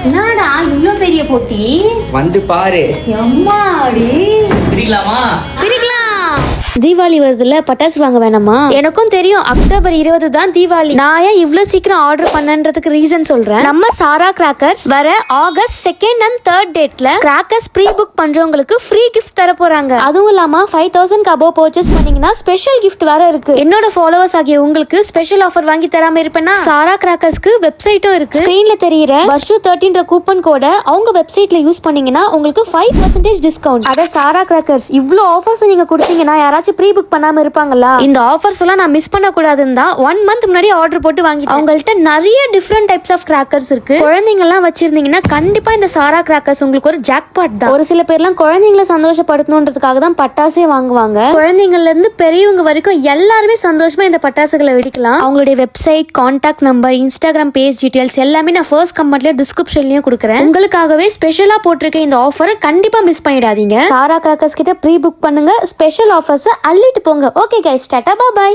என்னடா இவ்ளோ பெரிய போட்டி? வந்து பாரு. எம்மாடி பிரிக்கலாமா? பிரிக்கலாம். தீபாவளி வருதுல, பட்டாசு வாங்க வேணாமா? எனக்கும் தெரியும் அக்டோபர் 20 தான் தீபாவளி. நான் ஏன் இவ்வளவு சீக்கிரம் ஆர்டர் பண்ணன்றதுக்கு ரீசன் சொல்றேன். நம்ம சாரா கிராக்கர்ஸ் வர ஆகஸ்ட் 2nd and 3rd டேட்ல கிராக்கர்ஸ் ப்ரீ புக் பண்றவங்களுக்கு ஃப்ரீ கிஃப்ட் தர போறாங்க. அதுவும் இல்லாம 5000 அபோவ் பர்ச்சேஸ் பண்ணீங்கன்னா ஸ்பெஷல் கிஃப்ட் வேற இருக்கு. என்னோட ஃபாலோவர்ஸ் ஆகிய உங்களுக்கு ஸ்பெஷல் ஆஃபர் வாங்கி தராம இருப்பேன்னா சாரா கிராக்கர்ஸ்க்கு வெப்சைட்டும் இருக்கு. ஸ்கிரீன்ல தெரியுற பஸ்டு 13 கூப்பன் கோட அவங்க வெப்சைட்ல யூஸ் பண்ணீங்கன்னா உங்களுக்கு 5% டிஸ்கவுண்ட். அட சாரா கிராக்கர்ஸ், இவ்ளோ ஆஃபர்ஸ் நீங்க கொடுத்தீங்கன்னா யாராச்சும் ப்ரீ புக் பண்ணாம இருப்பாங்களா? இந்த ஆஃபர்ஸ் எல்லாம் நான் மிஸ் பண்ண கூடாதுன்னு தான் 1 month முன்னாடி ஆர்டர் போட்டு வாங்கிட்டேன். அவங்கள்ட்ட நிறைய டிஃபரெண்ட் டைப்ஸ் ஆஃப் கிராக்கர்ஸ் இருக்கு. குழந்தைங்க எல்லாம் வச்சிருந்தீங்கன்னா கண்டிப்பா இந்த சாரா கிராக்கர்ஸ் உங்களுக்கு ஒரு ஜாக்பாட் தான். ஒரு சில பேர்லாம் குழந்தைங்களை சந்தோஷப்படுத்தணுன்றதுக்காக தான் பட்டாசே வாங்குவாங்க. குழந்தைங்கள்ல இருந்து பெரியவங்க வரைக்கும் எல்லாருமே சந்தோஷமா இந்த பட்டாசுகளை வெடிக்கலாம். அவங்களுடைய website, contact number, Instagram page details எல்லாமே நான் ஃபர்ஸ்ட் கமெண்ட்லயும் டிஸ்கிரிப்ஷன்லயும் கொடுக்குறேன். உங்களுக்காகவே ஸ்பெஷலா போட்டிருக்க இந்த ஆஃபரை கண்டிப்பா மிஸ் பண்ணிடாதீங்க. சாரா கிராக்கர்ஸ் கிட்ட ப்ரீ புக் பண்ணுங்க, ஸ்பெஷல் ஆஃபர்ஸ் அள்ளிட்டு போங்க. Okay guys, tata, bye by.